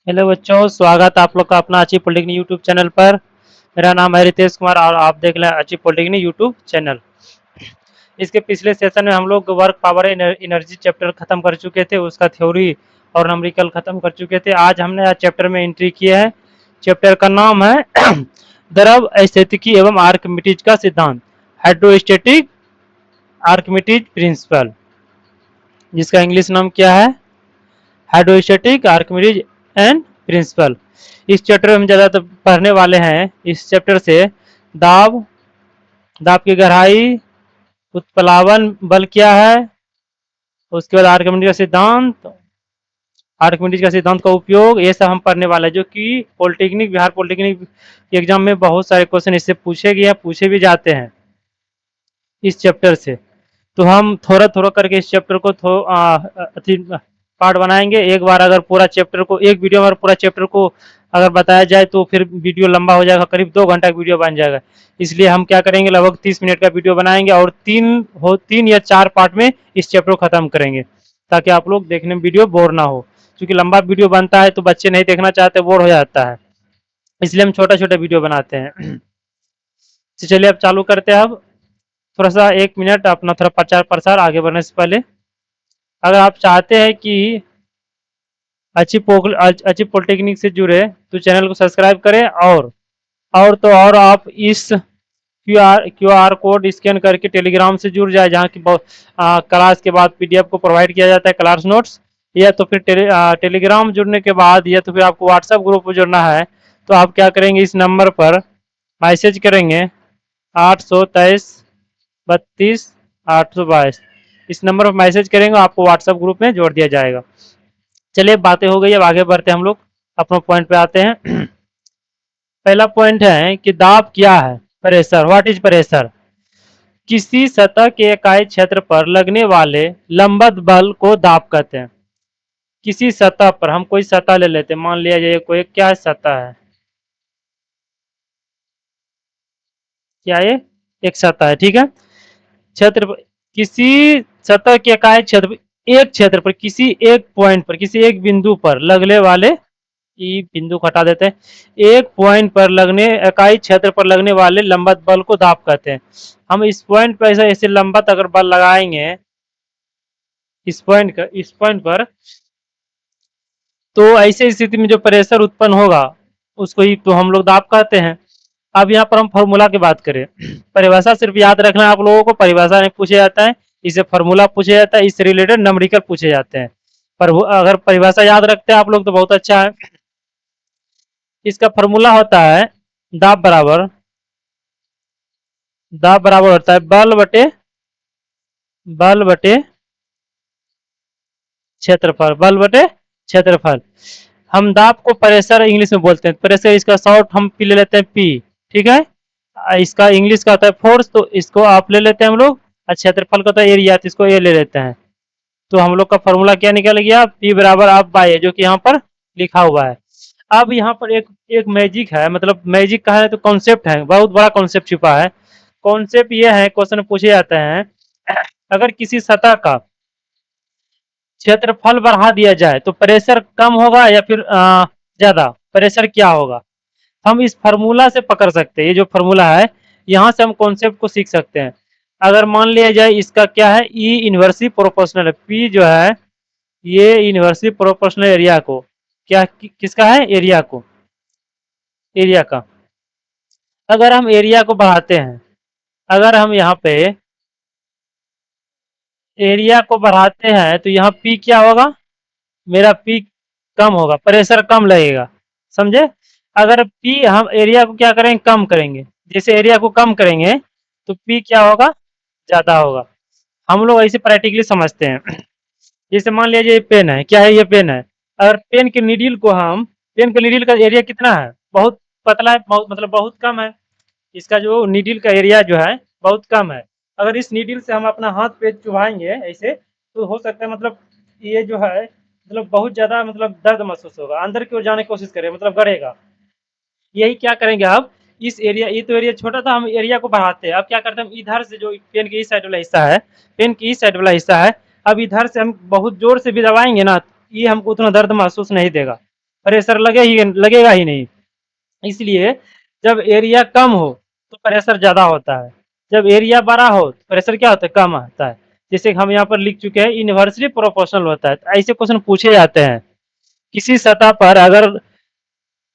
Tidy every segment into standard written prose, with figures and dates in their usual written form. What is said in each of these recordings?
Hello बच्चों, स्वागत है आप लोग का अपना अचीव पॉलिटेक्निक यूट्यूब चैनल पर। मेरा नाम है रितेश कुमार और आप देख रहे हैं अचीव पॉलिटेक्निक यूट्यूब चैनल। इसके पिछले सेशन में हम लोग वर्क पावर एनर्जी चैप्टर खत्म कर चुके थे, उसका थ्योरी और नंबरिकल खत्म कर चुके थे। आज हमने आज चैप्टर में एंट्री किया है। चैप्टर का नाम है द्रव अस्थितिकी एवं आर्किमिडीज का सिद्धांत, हाइड्रोस्टैटिक आर्किमिडीज प्रिंसिपल, जिसका इंग्लिश नाम क्या है, हाइड्रोस्टैटिक आर्किमिडीज एंड प्रिंसिपल। इस चैप्टर में हम ज़्यादातर पढ़ने वाले हैं इस चैप्टर से दाब, दाब की गहराई, उत्प्लावन बल क्या है, उसके बाद आर्किमिडीज का सिद्धांत, आर्किमिडीज का सिद्धांत का उपयोग, ये सब हम पढ़ने वाले हैं, जो कि पॉलिटेक्निक बिहार पॉलिटेक्निक एग्जाम में बहुत सारे क्वेश्चन इससे पूछे गए हैं, पूछे भी जाते हैं इस चैप्टर से। तो हम थोड़ा थोड़ा करके इस चैप्टर को पार्ट बनाएंगे। एक बार अगर पूरा चैप्टर को एक वीडियो में पूरा चैप्टर को अगर बताया जाए तो फिर वीडियो लंबा हो जाएगा, करीब 2 घंटा का वीडियो बन जाएगा। इसलिए हम क्या करेंगे, लगभग 30 मिनट का वीडियो बनाएंगे और 3 या 4 पार्ट में इस चैप्टर को खत्म करेंगे, ताकि आप लोग देखने में वीडियो बोर ना हो। क्योंकि लंबा वीडियो बनता है तो बच्चे नहीं देखना चाहते, बोर हो जाता है, इसलिए हम छोटा छोटा वीडियो बनाते हैं। तो चलिए अब चालू करते हैं। अब थोड़ा सा 1 मिनट अपना थोड़ा प्रचार प्रसार आगे बढ़ने से पहले, अगर आप चाहते हैं कि अचीव पॉलिटेक्निक से जुड़े तो चैनल को सब्सक्राइब करें, और आप इस क्यू आर कोड स्कैन करके टेलीग्राम से जुड़ जाए, जहाँ की क्लास के बाद पीडीएफ को प्रोवाइड किया जाता है, क्लास नोट्स। या तो फिर टेलीग्राम जुड़ने के बाद या तो फिर आपको व्हाट्सएप ग्रुप में जुड़ना है, तो आप क्या करेंगे, इस नंबर पर मैसेज करेंगे 823 32 822। इस नंबर पर मैसेज करेंगे, आपको व्हाट्सएप ग्रुप में जोड़ दिया जाएगा। चलिए बातें हो गई, अब आगे बढ़ते हैं हम लोग, अपने पॉइंट पे आते हैं। पहला पॉइंट है कि दाब क्या है, प्रेशर, व्हाट इज प्रेशर। किसी सतह के इकाई क्षेत्र पर लगने वाले लंबवत बल को दाब कहते हैं। किसी सतह पर, हम कोई सतह ले लेते हैं, मान लिया जाए कोई क्या सतह है, क्या ये एक सतह है, ठीक है। क्षेत्र पर, किसी सतह के इकाई क्षेत्र पर, एक क्षेत्र पर, किसी एक पॉइंट पर, किसी एक बिंदु पर लगने वाले, ई बिंदु को हटा देते हैं, एक पॉइंट पर लगने, इकाई क्षेत्र पर लगने वाले लंबवत बल को दाब कहते हैं। हम इस पॉइंट पर ऐसे लंबवत अगर बल लगाएंगे, इस पॉइंट पर, तो ऐसे स्थिति में जो प्रेशर उत्पन्न होगा उसको ही तो हम लोग दाब कहते हैं। अब यहाँ पर हम फॉर्मूला की बात करें, परिभाषा सिर्फ याद रखना है आप लोगों को, परिभाषा नहीं पूछे जाता है, इसे फॉर्मूला पूछे जाता है, इससे रिलेटेड न्यूमेरिकल पूछे जाते हैं। पर अगर परिभाषा याद रखते हैं आप लोग तो बहुत अच्छा है। इसका फॉर्मूला होता है दाब बराबर, दाब बराबर होता है बल बटे क्षेत्रफल, बल बटे क्षेत्रफल। हम दाब को प्रेशर इंग्लिश में बोलते हैं, प्रेशर इसका शॉर्ट हम पी ले लेते हैं, पी, ठीक है। इसका इंग्लिश का होता है फोर्स, तो इसको आप ले लेते हैं हम लोग, और क्षेत्रफल का होता है एरिया, तो इसको ए ले लेते हैं। तो हम लोग का फॉर्मूला क्या निकल गया, पी बराबर आप बाई है, जो कि यहाँ पर लिखा हुआ है। अब यहाँ पर एक एक मैजिक है, मतलब मैजिक का है तो कॉन्सेप्ट है, बहुत बड़ा कॉन्सेप्ट छुपा है। कॉन्सेप्ट ये है, क्वेश्चन पूछे जाते हैं, अगर किसी सतह का क्षेत्रफल बढ़ा दिया जाए तो प्रेशर कम होगा या फिर ज्यादा, प्रेशर क्या होगा, हम इस फार्मूला से पकड़ सकते हैं। ये जो फार्मूला है, यहाँ से हम कॉन्सेप्ट को सीख सकते हैं। अगर मान लिया जाए इसका क्या है, ई इनवर्सली प्रोपोर्शनल है, पी जो है ये इनवर्सली प्रोपोर्शनल एरिया को, क्या किसका है, एरिया को, एरिया का। अगर हम एरिया को बढ़ाते हैं, अगर हम यहाँ पे एरिया को बढ़ाते हैं तो यहाँ पी क्या होगा, मेरा पी कम होगा, प्रेशर कम लगेगा, समझे। अगर पी हम एरिया को क्या करेंगे, कम करेंगे, जैसे एरिया को कम करेंगे तो पी क्या होगा, ज्यादा होगा। हम लोग ऐसे प्रैक्टिकली समझते हैं। जैसे मान लीजिए ये पेन है, क्या है, ये पेन है। अगर पेन के नीडल को हम, पेन के नीडल का एरिया कितना है, बहुत पतला है, बहुत मतलब बहुत कम है, इसका जो नीडल का एरिया जो है बहुत कम है। अगर इस नीडल से हम अपना हाथ पे चुभाएंगे ऐसे, तो हो सकता है मतलब ये जो है मतलब बहुत ज्यादा मतलब दर्द महसूस होगा, अंदर की ओर जाने की कोशिश करें, मतलब गड़ेगा। यही क्या करेंगे अब, इस एरिया, ये तो एरिया छोटा था, हम एरिया को बढ़ाते हैं। अब क्या करते हैं, हम इधर से जो पेन के इस साइड वाला हिस्सा है, पेन की इस साइड वाला हिस्सा है, अब इधर से हम बहुत जोर से भी दबाएंगे ना, ये हमको उतना दर्द महसूस नहीं देगा। प्रेशर लगेगा ही नहीं। इसलिए जब एरिया कम हो तो प्रेशर ज़्यादा होता है, जब एरिया बड़ा हो तो प्रेशर क्या होता है, कम आता है। जैसे हम यहाँ पर लिख चुके हैं, इन्वर्सली प्रोपोर्शनल होता है। तो ऐसे क्वेश्चन पूछे जाते हैं। किसी सतह पर अगर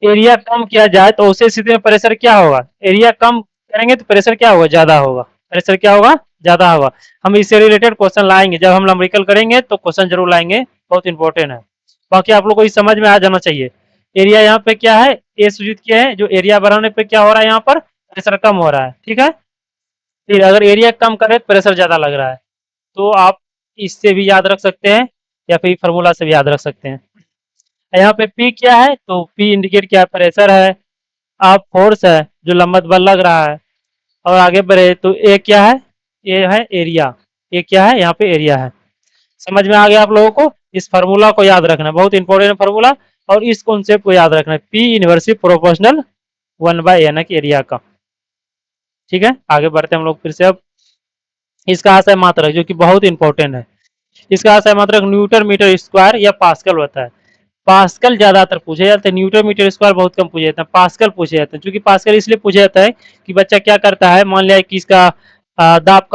एरिया कम किया जाए तो उस स्थिति में प्रेशर क्या होगा, एरिया कम करेंगे तो प्रेशर क्या होगा, ज़्यादा होगा। प्रेशर क्या होगा, ज़्यादा होगा। हम इससे रिलेटेड क्वेश्चन लाएंगे, जब हम न्यूमेरिकल करेंगे तो क्वेश्चन जरूर लाएंगे, बहुत इंपॉर्टेंट है। बाकी आप लोग को इस समझ में आ जाना चाहिए। एरिया यहाँ पे क्या है, ए सूचित किया है, जो एरिया बढ़ाने पे क्या हो रहा है, यहाँ पर प्रेशर कम हो रहा है, ठीक है। फिर अगर एरिया कम करे तो प्रेशर ज़्यादा लग रहा है, तो आप इससे भी याद रख सकते हैं या फिर फार्मूला से भी याद रख सकते हैं। यहाँ पे पी क्या है, तो पी इंडिकेट क्या है, प्रेशर है। आप फोर्स है जो लंबा बल लग रहा है। और आगे बढ़े तो ए क्या है, ए है एरिया। ए क्या है, यहाँ पे एरिया है। समझ में आ गया आप लोगों को। इस फार्मूला को याद रखना, बहुत इंपॉर्टेंट फार्मूला। और इस कॉन्सेप्ट को याद रखना, पी इनवर्सिव प्रोपोर्शनल 1/a ना कि एरिया का। ठीक है, आगे बढ़ते हैं हम लोग फिर से। अब इसका आशय मात्रक जो कि बहुत इंपॉर्टेंट है, इसका आशय मात्रक न्यूटन मीटर स्क्वायर या पास्कल होता है। पास्कल ज्यादातर पूछे जाते हैं, न्यूटन मीटर स्क्वायर बहुत कम पूछे जाते हैं, पास्कल पूछे जाते हैं। क्योंकि पास्कल इसलिए पूछा जाता है कि बच्चा क्या करता है, मान लिया कि इसका दाब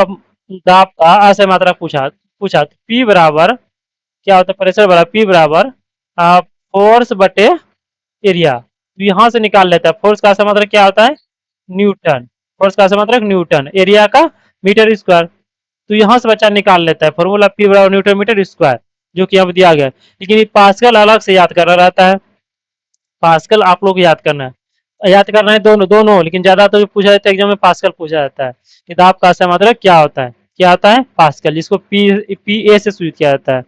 का आशय मात्रक पूछा पूछा तो पी बराबर क्या होता है, प्रेशर बराबर पी बराबर फोर्स बटे एरिया। तो यहाँ से निकाल लेता है, फोर्स का आशय मात्रक क्या होता है, न्यूटन। फोर्स का आशय मात्रक न्यूटन, एरिया का मीटर स्क्वायर। तो यहाँ से बच्चा निकाल लेता है फॉर्मूला पी बराबर न्यूटन मीटर स्क्वायर, जो कि अब दिया गया है। लेकिन ये पास्कल अलग से याद करना रहता है, पास्कल आप लोग याद करना है, याद करना है दोनों दोनों। लेकिन ज्यादा तो जो पूछा जाता है एग्जाम में पास्कल पूछा जाता है कि दाब का आशय मात्रक क्या होता है, क्या होता है, पास्कल, जिसको पी ए से सूचित किया जाता है।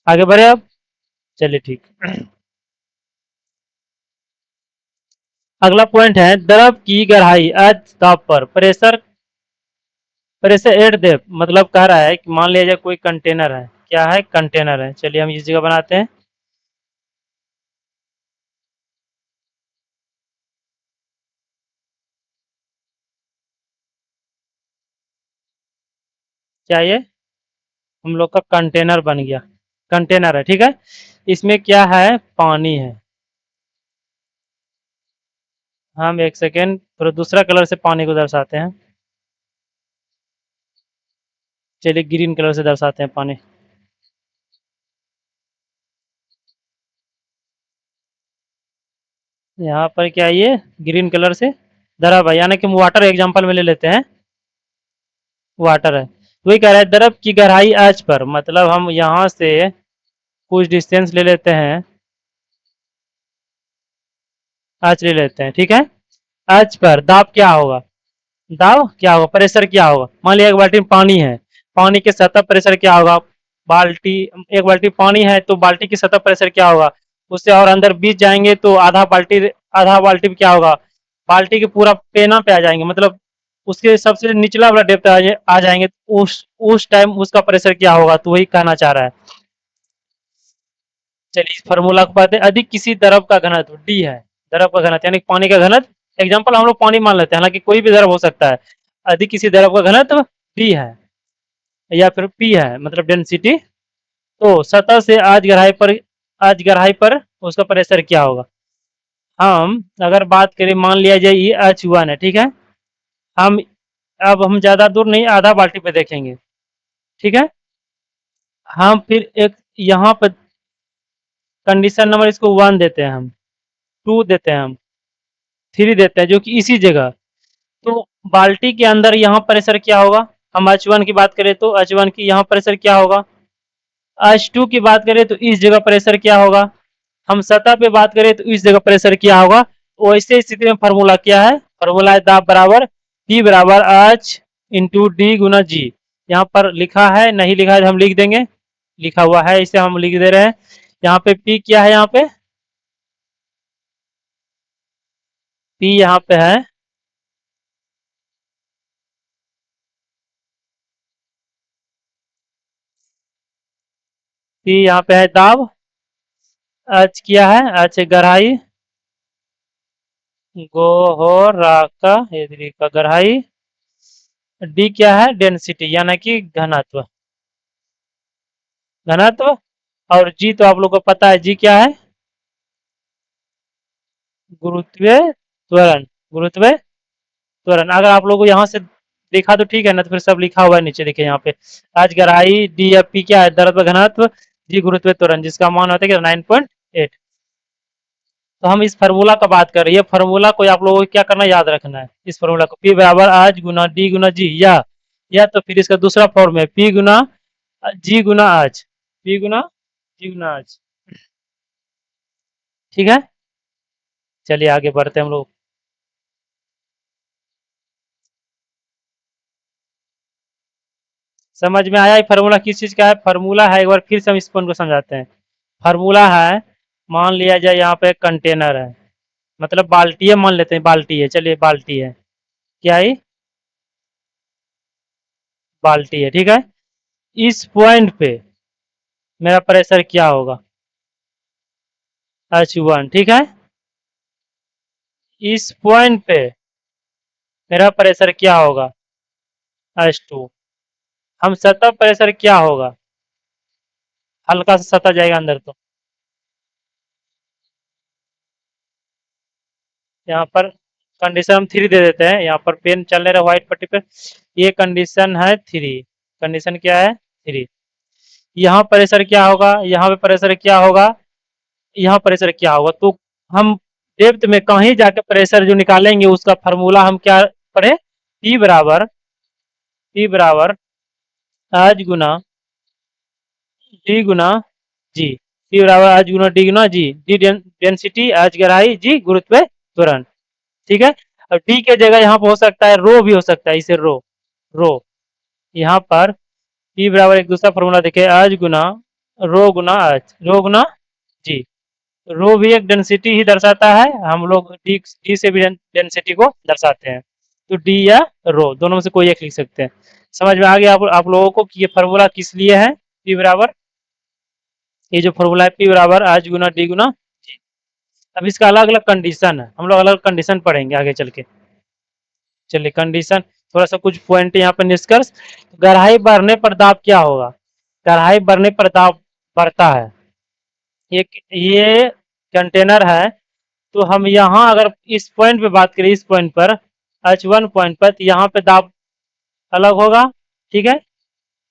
आगे बढ़े अब, चलिए ठीक। अगला पॉइंट है, द्रव की गहराई आज दाब पर प्रेशर प्रेशर एट डेप्थ, मतलब कह रहा है कि मान लिया जाए कोई कंटेनर है, क्या है, कंटेनर है। चलिए हम इस जगह बनाते हैं। क्या ये हम लोग का कंटेनर बन गया, कंटेनर है, ठीक है। इसमें क्या है, पानी है। हम एक सेकेंड थोड़ा दूसरा कलर से पानी को दर्शाते हैं। चलिए ग्रीन कलर से दर्शाते हैं पानी। यहाँ पर क्या है, ये ग्रीन कलर से द्रव है, यानी कि हम वाटर एग्जांपल में ले लेते हैं, वाटर है। वही कह रहा है द्रव की गहराई एच पर, मतलब हम यहाँ से कुछ डिस्टेंस ले लेते हैं, एच ले लेते हैं, ठीक है। एच पर दाब क्या होगा, दाब क्या होगा, प्रेशर क्या होगा। मान लिया एक बाल्टी में पानी है, पानी के सतह प्रेशर क्या होगा, बाल्टी, एक बाल्टी पानी है तो बाल्टी की सतह प्रेशर क्या होगा। उससे और अंदर बीच जाएंगे तो आधा बाल्टी में क्या होगा, बाल्टी के पूरा पेना पे आ जाएंगे, मतलब उसके सबसे निचला वाला डेप्थ आ जाएंगे। उस टाइम उसका प्रेशर क्या होगा, तो वही कहना चाह रहा है। चलिए इस फार्मूला को पढ़ते हैं। अधिक किसी द्रव का घनत्व डी है, द्रव का घनत्व यानी पानी का घनत्व, एग्जांपल हम लोग पानी मान लेते हैं, हालांकि कोई भी द्रव हो सकता है। अधिक किसी द्रव का घनत्व डी है या फिर पी है, मतलब डेंसिटी। तो सतह से आज गहराई पर उसका प्रेशर क्या होगा। हम अगर बात करें, मान लिया जाए ये H1 है, ठीक है। हम अब हम ज्यादा दूर नहीं, आधा बाल्टी पे देखेंगे, ठीक है। हम फिर एक यहाँ पर कंडीशन नंबर इसको 1 देते हैं, हम 2 देते हैं, हम 3 देते हैं, जो कि इसी जगह। तो बाल्टी के अंदर यहाँ प्रेशर क्या होगा, हम H1 की बात करें तो H1 की यहाँ प्रेशर क्या होगा। H2 की बात करें तो इस जगह प्रेशर क्या होगा। हम सतह पे बात करें तो इस जगह प्रेशर क्या होगा। तो ऐसे स्थिति में फार्मूला क्या है, फार्मूला है दाब बराबर P बराबर H इंटू डी गुना जी। यहाँ पर लिखा है, नहीं लिखा है तो हम लिख देंगे, लिखा हुआ है इसे हम लिख दे रहे हैं। यहाँ पे P क्या है, यहाँ पे P यहाँ पे है, P यहाँ पे है दाब, H क्या है, H गहराई, गोहरा का एदरी का गहराई, डी क्या है, डेंसिटी यानी कि घनत्व, घनत्व। और जी तो आप लोग को पता है, जी क्या है, गुरुत्वीय त्वरण, गुरुत्वीय त्वरण। अगर आप लोगों को यहाँ से देखा तो ठीक है ना, तो फिर सब लिखा हुआ है नीचे, देखिए यहाँ पे। आज गहराई, डी एफ पी क्या है, दर्द घनत्व, जी गुरुत्वीय त्वरण, जिसका मान होता है कि 9.8। तो हम इस फार्मूला का बात कर रहे हैं, फार्मूला को आप लोगों को क्या करना है, याद रखना है इस फार्मूला को, पी बराबर आज गुना डी गुना जी, या तो फिर इसका दूसरा फॉर्म है पी गुना जी गुना आज, पी गुना जी गुना आज। ठीक है, चलिए आगे बढ़ते हैं हम लोग। समझ में आया ये फार्मूला किस चीज का है? फार्मूला है, एक बार फिर से हम इस पॉइंट को समझाते हैं। फार्मूला है, मान लिया जाए यहाँ पे कंटेनर है, मतलब बाल्टी है, मान लेते हैं बाल्टी है, चलिए बाल्टी है, क्या है, बाल्टी है, ठीक है। इस पॉइंट पे मेरा प्रेशर क्या होगा, H1, ठीक है। इस पॉइंट पे मेरा प्रेशर क्या होगा, H2। हम सतह प्रेशर क्या होगा, हल्का सा सतह जाएगा अंदर तो। यहाँ पर कंडीशन हम 3 दे देते हैं, यहाँ पर पेन चल रहा है व्हाइट पट्टी पे, ये कंडीशन है 3, कंडीशन क्या है 3। यहाँ प्रेशर क्या होगा, यहाँ पे प्रेशर क्या होगा, यहाँ प्रेशर क्या होगा, तो हम डेप्थ में कहीं जाके प्रेशर जो निकालेंगे उसका फार्मूला हम क्या पढ़े, पी बराबर, पी बराबर आज गुना डी गुना जी, पी बराबर आज गुना डी गुना जी, डी डेंसिटी, आज गहराई, जी गुरुत्व त्वरण, ठीक है। और डी के जगह यहाँ पर हो सकता है रो भी हो सकता है, इसे रो, रो यहाँ पर पी बराबर एक दूसरा फॉर्मूला देखे, आज गुना रो गुना आज, रो गुना जी। रो भी एक डेंसिटी ही दर्शाता है, हम लोग डी से भी डेंसिटी को दर्शाते हैं, तो डी या रो दोनों में से कोई एक लिख सकते हैं। समझ में आ गया आप लोगों को कि ये फार्मूला किस लिए है, पी बराबर, ये जो फार्मूला है पी बराबर आज गुना डी गुना जी। अब इसका अलग अलग कंडीशन है, हम लोग अलग कंडीशन पढ़ेंगे आगे चल के। चलिए कंडीशन, थोड़ा सा कुछ पॉइंट यहाँ पे निष्कर्ष। गहराई बढ़ने पर दाब क्या होगा, गहराई बढ़ने पर दाब बढ़ता है। ये कंटेनर है, तो हम यहाँ अगर इस पॉइंट पे बात करें, इस पॉइंट पर H1 पॉइंट पर, तो यहाँ पे दाब अलग होगा, ठीक है।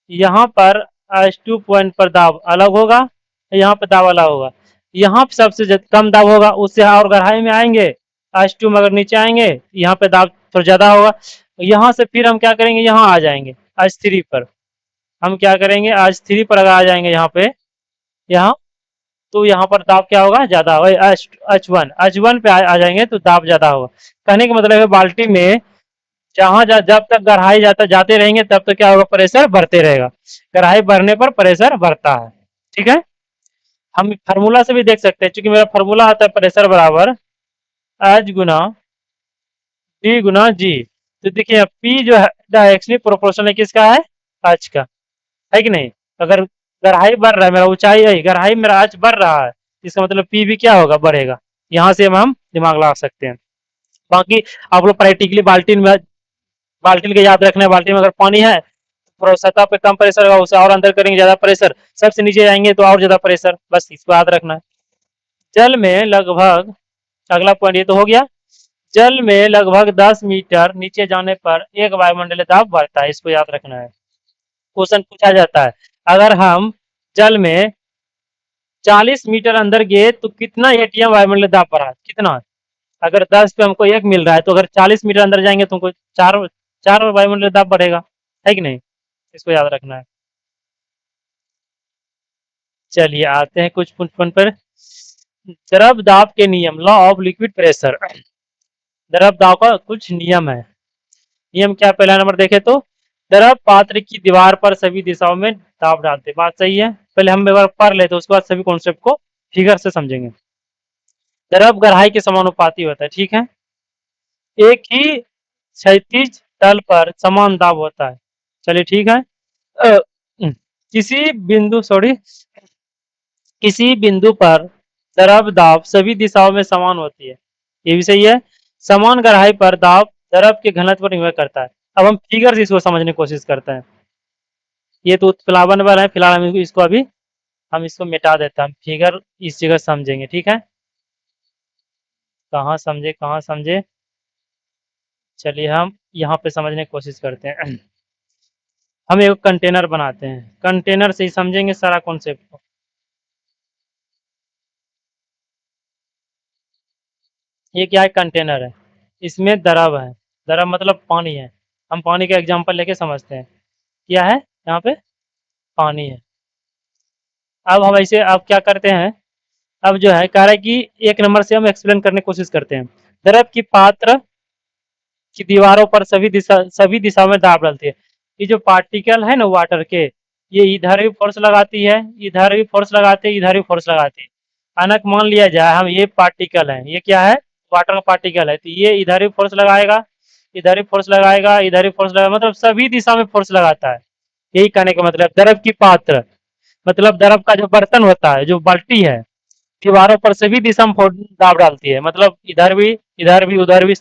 यहाँ पर H2 पॉइंट पर दाब अलग होगा, यहाँ पे दाब अलग होगा। यहाँ पे सबसे कम दाब होगा, उससे और गहराई में आएंगे H2 में अगर नीचे आएंगे, यहाँ पे दाब थोड़ा ज्यादा होगा। यहाँ से फिर हम क्या करेंगे, यहाँ आ जाएंगे H3 पर, हम क्या करेंगे H3 पर अगर आ जाएंगे यहाँ पे, यहाँ तो यहाँ पर दाब क्या होगा, ज्यादा होगा, H1 पे आ जाएंगे तो दाब ज्यादा होगा। कहने का मतलब है बाल्टी में जहां जब तक गहराई जाते रहेंगे तब तक क्या होगा, प्रेशर बढ़ते रहेगा, गहराई बढ़ने पर प्रेशर बढ़ता है, ठीक है। हम फार्मूला से भी देख सकते हैं, क्योंकि मेरा फार्मूला आता है प्रेशर बराबर एच गुना डी गुना जी। तो देखिए पी जो है डायरेक्टली प्रोपोर्शनल है किसका है, एच का, है कि नहीं। अगर गहराई बढ़ रहा है, मेरा ऊंचाई है, गहराई मेरा एच बढ़ रहा है, इसका मतलब पी भी क्या होगा, बढ़ेगा। यहाँ से हम दिमाग लगा सकते हैं। बाकी आप लोग प्रैक्टिकली बाल्टी में, बाल्टी के याद रखना है, बाल्टी में अगर पानी है तो सतह पे कम प्रेशर होगा, उसे और अंदर करेंगे ज्यादा प्रेशर, सबसे नीचे जाएंगे तो और ज्यादा प्रेशर, बस इसको याद रखना है। जल में लगभग, अगला पॉइंट ये तो हो गया, जल में लगभग 10 मीटर नीचे जाने पर एक वायुमंडलीय दाब बढ़ता है, इसको याद रखना है। क्वेश्चन पूछा जाता है, अगर हम जल में 40 मीटर अंदर गए तो कितना एटीएम वायुमंडलीय दाब बढ़ा, कितना। अगर 10 पे हमको 1 मिल रहा है, तो अगर 40 मीटर अंदर जाएंगे तो हमको चार चार वायुमंडलीय दाब बढ़ेगा, है कि नहीं, इसको याद रखना है। चलिए आते हैं कुछ पॉइंट पर। द्रव दाब के नियम, लॉ ऑफ लिक्विड प्रेशर, द्रव दाब का कुछ नियम है। नियम क्या, पहला नंबर देखे तो द्रव पात्र की दीवार पर सभी दिशाओं में दाब डालते, बात सही है। पहले हम एक बार पढ़ लेते, उसके बाद सभी कॉन्सेप्ट को फिगर से समझेंगे। द्रव गहराई के समानुपाती होता है, ठीक है। एक ही क्षैतिज तल पर समान दाब होता है, चलिए ठीक है। अ, किसी बिंदु सॉरी किसी बिंदु पर द्रव दाब सभी दिशाओं में समान होती है, ये भी सही है। समान गहराई पर दाब द्रव के घनत्व पर निर्भर करता है। अब हम फिगर से इसको समझने की कोशिश करते हैं। ये तो उत्प्लावन बल है, फिलहाल हम इसको अभी हम इसको मिटा देते हैं, हम फिगर इस जगह समझेंगे, ठीक है। कहाँ समझे, कहाँ समझे? चलिए हम यहाँ पे समझने की कोशिश करते हैं। हम एक कंटेनर बनाते हैं, कंटेनर से ही समझेंगे सारा कॉन्सेप्ट को। ये क्या है? कंटेनर है, इसमें द्रव है, द्रव मतलब पानी है। हम पानी का एग्जांपल लेके समझते हैं। क्या है यहाँ पे? पानी है। अब हम ऐसे अब क्या करते हैं, अब जो है कह रहा है कि एक नंबर से हम एक्सप्लेन करने की कोशिश करते हैं। द्रव की पात्र की दीवारों पर सभी दिशाओं में दाब डालती है। ये जो पार्टिकल है ना वाटर के, ये इधर भी फोर्स लगाती है, इधर भी फोर्स लगाती है, इधर भी फोर्स लगाती है। अनक मान लिया जाए हम ये पार्टिकल है, ये क्या है? वाटर का पार्टिकल है, तो ये इधर भी फोर्स लगाएगा, इधर भी फोर्स लगाएगा, इधर भी फोर्स लगाएगा, मतलब सभी दिशा में फोर्स लगाता है। यही कहने का मतलब द्रव की पात्र मतलब द्रव का जो बर्तन होता है, जो बाल्टी है, दीवारों पर सभी दिशा में दाब डालती है, मतलब इधर भी, इधर भी, उधर भी,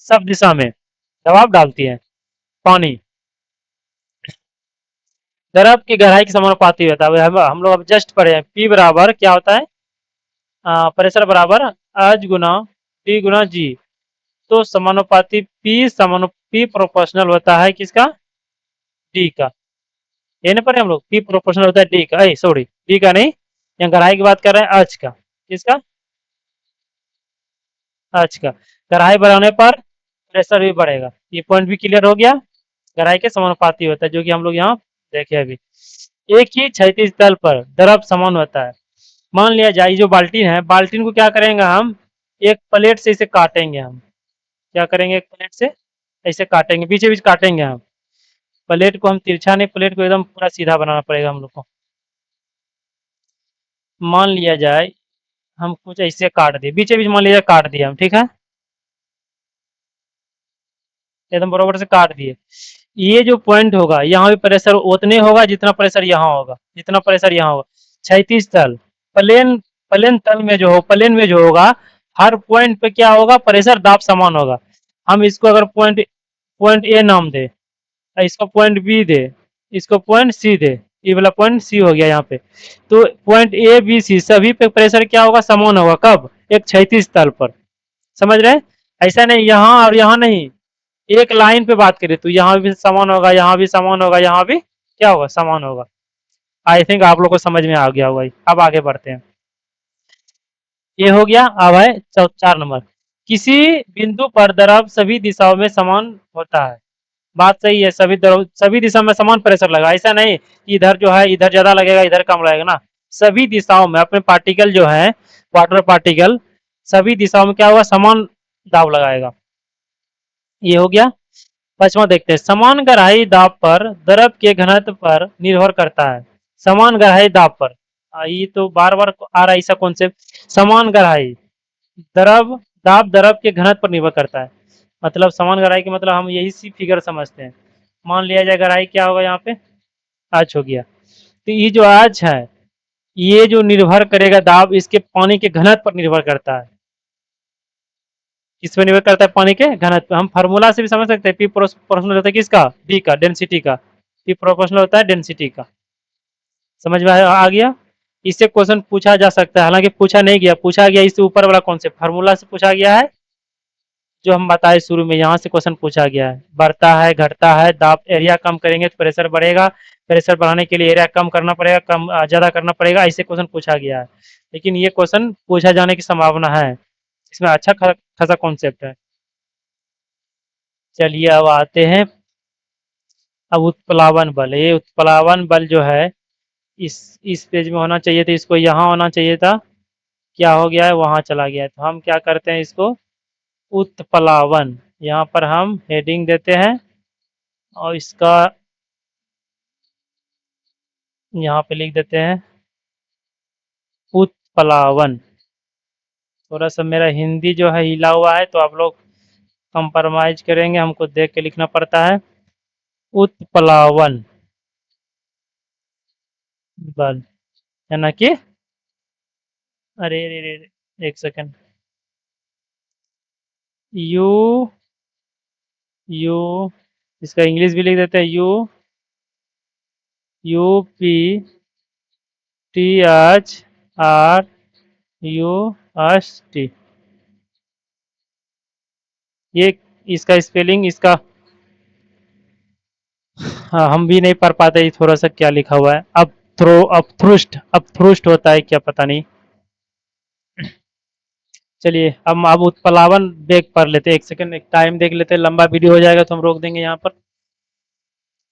सब दिशा में दबाव डालती है। पानी द्रव की गहराई के समानुपाती होता है। हम लोग अब जस्ट पढ़े हैं, पी बराबर क्या होता है? प्रेशर बराबर एच गुना टी गुना जी। तो समानुपाती पी प्रोपोर्शनल होता है किसका? डी का। ये नहीं पढ़े हम लोग? पी प्रोपोर्शनल होता है डी का, सॉरी डी का नहीं, यहाँ गहराई की बात कर रहे हैं, एच का। किसका? एच का। गहराई बढ़ाने पर प्रेशर भी बढ़ेगा। ये पॉइंट भी क्लियर हो गया। गहराई के समानुपाती होता है, जो कि हम लोग यहाँ देखे अभी। एक ही क्षैतिज तल पर द्रव समान होता है। मान लिया जाए जो बाल्टीन है, बाल्टीन को क्या करेंगे हम? एक प्लेट से इसे काटेंगे हम। क्या करेंगे? एक प्लेट से ऐसे काटेंगे, बीचे बीच काटेंगे हम। प्लेट को हम तिरछा नहीं, प्लेट को एकदम पूरा सीधा बनाना पड़ेगा हम लोग को। मान लिया जाए हम कुछ ऐसे काट दिए, बीचे बीच मान लिया काट दिया हम, ठीक है, एकदम बराबर से काट दिए। ये जो पॉइंट होगा यहाँ भी प्रेशर उतने होगा जितना प्रेशर यहाँ होगा, जितना प्रेशर यहाँ होगा। क्षैतिज तल, प्लेन प्लेन तल में जो हो, प्लेन में जो होगा, हर पॉइंट पे क्या होगा? प्रेशर दाब समान होगा। हम इसको अगर पॉइंट पॉइंट ए नाम दे, इसको पॉइंट बी दे, इसको पॉइंट सी दे, ये वाला पॉइंट सी हो गया यहाँ पे। तो पॉइंट ए बी सी सभी पे प्रेशर क्या होगा? समान होगा। कब? एक क्षैतिज तल पर। समझ रहे हैं? ऐसा नहीं यहाँ और यहाँ नहीं, एक लाइन पे बात करें तो यहाँ भी समान होगा, यहाँ भी समान होगा, यहाँ भी क्या होगा? समान होगा। आई थिंक आप लोग को समझ में आ गया होगा। अब आगे बढ़ते हैं। ये हो गया। अब है 4 नंबर। किसी बिंदु पर द्रव सभी दिशाओं में समान होता है। बात सही है, सभी दिशा में समान प्रेशर लगा, ऐसा नहीं कि इधर जो है इधर ज्यादा लगेगा, इधर कम लगेगा ना। सभी दिशाओं में अपने पार्टिकल जो है, वाटर पार्टिकल, सभी दिशाओं में क्या होगा? समान दाब लगाएगा। ये हो गया। 5वां देखते हैं। समान गहराई दाब पर द्रव के घनत्व पर निर्भर करता है। समान गहराई दाब पर, ये तो बार बार आ रहा है ऐसा कॉन्सेप्ट। समान गहराई द्रव दाब द्रव के घनत्व पर निर्भर करता है। मतलब समान गहराई के मतलब हम यही सी फिगर समझते हैं। मान लिया जाए गहराई क्या होगा यहाँ पे? आच हो गया। तो ये जो आच है, ये जो निर्भर करेगा दाब, इसके पानी के घनत्व पर निर्भर करता है। किस पे निर्भर करता है? पानी के घनत्व। हम फार्मूला से भी समझ सकते हैं। पी प्रोपोर्शनल होता है किसका? डी का, डेंसिटी का। पी प्रोपोर्शनल होता है डेंसिटी का। समझ में आ गया? इससे क्वेश्चन पूछा जा सकता है, हालांकि पूछा नहीं गया, पूछा गया इससे ऊपर वाला कॉन्सेप्ट फार्मूला से पूछा गया है, जो हम बताए शुरू में, यहाँ से क्वेश्चन पूछा गया है। बढ़ता है, घटता है, दाब एरिया कम करेंगे तो प्रेशर बढ़ेगा, प्रेशर बढ़ाने के लिए एरिया कम करना पड़ेगा, कम ज्यादा करना पड़ेगा, ऐसे क्वेश्चन पूछा गया है। लेकिन ये क्वेश्चन पूछा जाने की संभावना है, इसमें अच्छा खासा कॉन्सेप्ट है। चलिए अब आते हैं। अब उत्प्लावन बल, ये उत्प्लावन बल जो है, इस पेज में होना चाहिए था, इसको यहाँ होना चाहिए था। क्या हो गया है? वहां चला गया है। तो हम क्या करते हैं इसको? उत्प्लावन, यहाँ पर हम हेडिंग देते हैं और इसका यहाँ पे लिख देते हैं उत्प्लावन। थोड़ा सा मेरा हिंदी जो है हिला हुआ है, तो आप लोग कंप्रोमाइज करेंगे, हमको देख के लिखना पड़ता है। उत्प्लावन बल, है ना कि? अरे अरे अरे, एक सेकंड। यू यू इसका इंग्लिश भी लिख देते हैं। You U P T H R U S T. ये इसका स्पेलिंग इसका, हाँ, हम भी नहीं पढ़ पाते, ये थोड़ा सा क्या लिखा हुआ है, अब थ्रुस्ट होता है क्या पता नहीं। चलिए हम अब उत्प्लावन देख पढ़ लेते हैं, एक सेकंड एक टाइम देख लेते हैं, लंबा वीडियो हो जाएगा तो हम रोक देंगे यहाँ पर।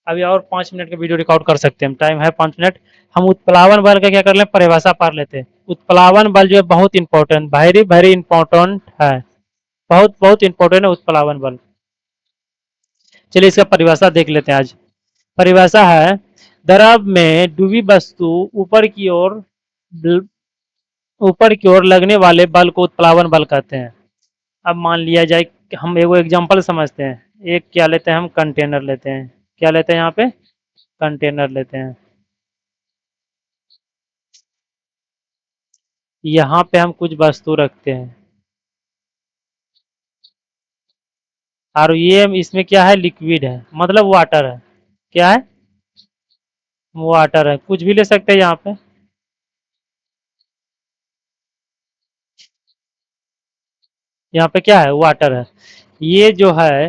अभी और 5 मिनट का वीडियो रिकॉर्ड कर सकते हैं, टाइम है 5 मिनट। हम उत्प्लावन बल का क्या कर लें, परिभाषा पढ़ लेते हैं। उत्प्लावन बल जो है बहुत इंपॉर्टेंट, वेरी वेरी इंपॉर्टेंट है, बहुत बहुत इंपॉर्टेंट है उत्प्लावन बल। चलिए इसका परिभाषा देख लेते हैं आज। परिभाषा है, द्रव में डूबी वस्तु ऊपर की ओर लगने वाले बल को उत्प्लावन बल कहते हैं। अब मान लिया जाए कि हम एगो एग्जांपल समझते हैं, एक क्या लेते हैं, हम कंटेनर लेते हैं, क्या लेते हैं यहाँ पे, कंटेनर लेते हैं। यहाँ पे हम कुछ वस्तु रखते हैं, और ये इसमें क्या है, लिक्विड है, मतलब वाटर है, क्या है, वाटर है, कुछ भी ले सकते हैं यहाँ पे। यहाँ पे क्या है, वाटर है। ये जो है,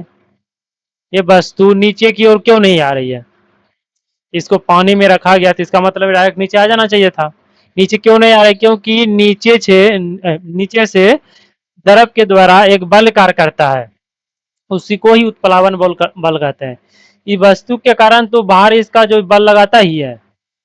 ये वस्तु नीचे की ओर क्यों नहीं आ रही है, इसको पानी में रखा गया तो इसका मतलब डायरेक्ट नीचे आ जाना चाहिए था। नीचे क्यों नहीं आ रहा है, क्योंकि नीचे से द्रव के द्वारा एक बल कार्य करता है, उसी को ही उत्प्लावन बल कहते हैं। इस वस्तु के कारण तो बाहर इसका जो बल लगाता ही है,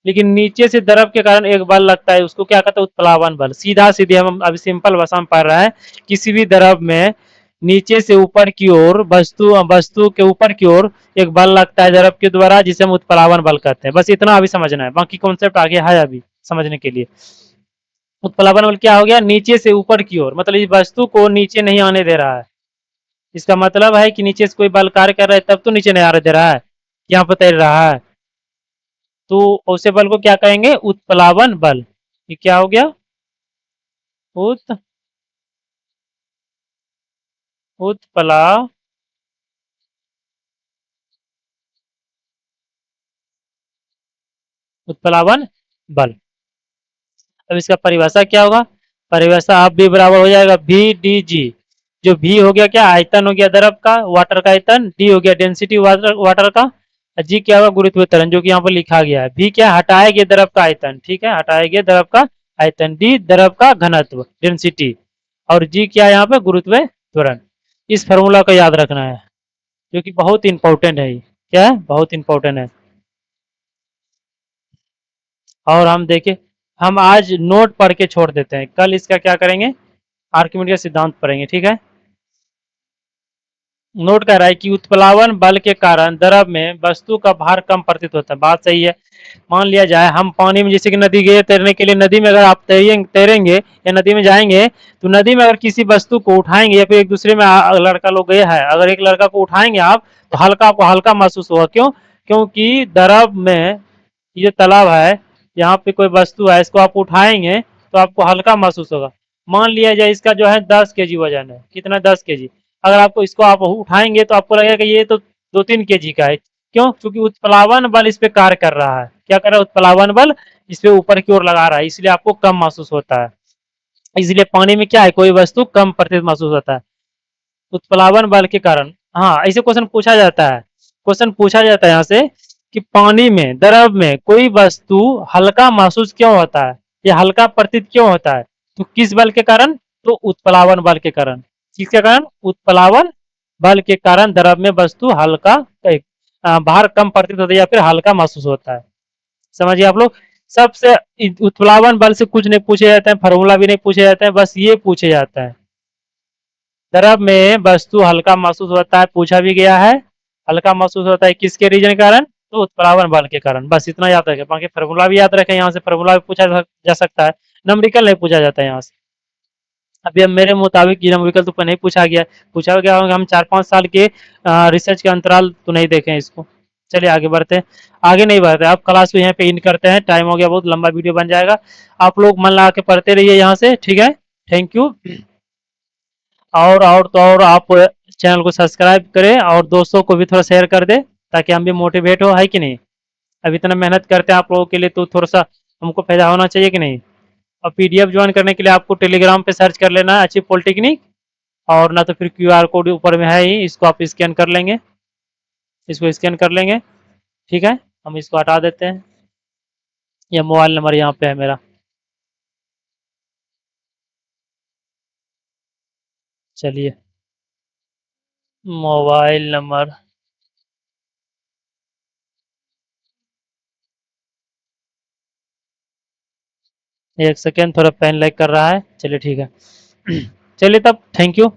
लेकिन नीचे से द्रव के कारण एक बल लगता है, उसको क्या कहते हैं, उत्प्लावन बल। सीधा सीधे हम अभी सिंपल भाषा में पढ़ रहे हैं, किसी भी द्रव में नीचे से ऊपर की ओर वस्तु के ऊपर की ओर एक बल लगता है द्रव के द्वारा, जिसे हम उत्प्लावन बल कहते हैं। बस इतना अभी समझना है, बाकी कॉन्सेप्ट आगे है अभी समझने के लिए। उत्प्लावन बल क्या हो गया, नीचे से ऊपर की ओर, मतलब इस वस्तु को नीचे नहीं आने दे रहा है। इसका मतलब है कि नीचे से कोई बल कार्य कर रहा है तब तो नीचे नहीं आने दे रहा है, यहाँ पर तैर रहा है, तो उसे बल को क्या कहेंगे, उत्प्लावन बल। ये क्या हो गया, उत उत्प्ला उत्प्लावन बल। अब इसका परिभाषा क्या होगा, परिभाषा आप भी बराबर हो जाएगा वी डी जी। जो वी हो गया क्या, आयतन हो गया द्रव का, वाटर का आयतन, डी हो गया डेंसिटी वाटर का, जी क्या होगा, गुरुत्व त्वरण, जो कि यहाँ पर लिखा गया है। वी क्या, हटाए गए द्रव का आयतन, ठीक है, हटाए गए द्रव का आयतन, डी द्रव का घनत्व डेंसिटी, और जी क्या है यहाँ पे, गुरुत्व त्वरण। इस फॉर्मूला को याद रखना है, जो कि बहुत इंपॉर्टेंट है, क्या है, बहुत इंपॉर्टेंट है। और हम देखें, हम आज नोट पढ़ के छोड़ देते हैं, कल इसका क्या करेंगे, आर्किमिडीज का सिद्धांत पढ़ेंगे, ठीक है। नोट कर रहा है कि उत्प्लावन बल के कारण द्रव में वस्तु का भार कम प्रतीत होता है, बात सही है। मान लिया जाए हम पानी में, जैसे कि नदी गए तैरने के लिए, नदी में अगर आप तैरेंगे या नदी में जाएंगे, तो नदी में अगर किसी वस्तु को उठाएंगे, या फिर एक दूसरे में लड़का लोग गए हैं, अगर एक लड़का को उठाएंगे आप, तो हल्का, आपको हल्का महसूस होगा, क्यों, क्योंकि द्रव में, ये तालाब है, यहाँ पे कोई वस्तु है, इसको आप उठाएंगे तो आपको हल्का महसूस होगा। मान लिया जाए इसका जो है 10 kg वजन है, कितना, 10 kg। अगर आपको इसको आप उठाएंगे तो आपको लगेगा कि ये तो 2-3 kg का है, क्यों, क्योंकि उत्प्लावन बल इस पे कार्य कर रहा है, क्या कर रहा है, उत्प्लावन बल इस पे ऊपर की ओर लगा रहा है, इसलिए आपको कम महसूस होता है। इसलिए पानी में क्या है, कोई वस्तु कम प्रतिशत महसूस होता है उत्प्लावन बल के कारण। हाँ, ऐसे क्वेश्चन पूछा जाता है, क्वेश्चन पूछा जाता है यहाँ से कि पानी में, द्रव में कोई वस्तु हल्का महसूस क्यों होता है, या हल्का प्रतीत क्यों होता है, तो किस बल के कारण, तो उत्प्लावन बल के कारण। किसके कारण, उत्प्लावन बल के कारण द्रव में वस्तु हल्का, भार कम प्रतीत होता है, या फिर हल्का महसूस होता है। समझिए आप लोग, सबसे उत्प्लावन बल से कुछ नहीं पूछे जाते हैं, फॉर्मूला भी नहीं पूछे जाते हैं, बस ये पूछे जाता है, द्रव में वस्तु हल्का महसूस होता है, पूछा भी गया है, हल्का महसूस होता है किसके रीजन के कारण, तो उत्प्लावन बल के कारण। बस इतना याद रखें, बाकी फॉर्मूला भी याद रखें, यहाँ से फॉर्मूला भी पूछा जा सकता है, नंबरिकल नहीं पूछा जाता है यहाँ से। अभी अब मेरे मुताबिक ये नंबरिकल तो नहीं पूछा गया, पूछा गया होगा, हम 4-5 साल के रिसर्च के अंतराल तो नहीं देखे इसको। चलिए आगे बढ़ते हैं, आगे नहीं बढ़ते, आप क्लास को यहाँ पे इन करते हैं, टाइम हो गया, बहुत लंबा वीडियो बन जाएगा। आप लोग मन लगा के पढ़ते रहिए यहाँ से, ठीक है, थैंक यू। और तो और आप चैनल को सब्सक्राइब करें, और दोस्तों को भी थोड़ा शेयर कर दे, ताकि हम भी मोटिवेट हो, है कि नहीं। अब इतना मेहनत करते हैं आप लोगों के लिए, तो थोड़ा सा हमको फायदा होना चाहिए कि नहीं। और पीडीएफ ज्वाइन करने के लिए आपको टेलीग्राम पे सर्च कर लेना है, अचीव पॉलिटेक्निक, और ना तो फिर क्यूआर कोड ऊपर में है ही, इसको आप स्कैन कर लेंगे, इसको स्कैन कर लेंगे। ठीक है, हम इसको हटा देते हैं। ये मोबाइल नंबर यहाँ पे है मेरा। चलिए, मोबाइल नंबर, एक सेकेंड, थोड़ा पेन लैग कर रहा है। चलिए ठीक है। चलिए तब, थैंक यू।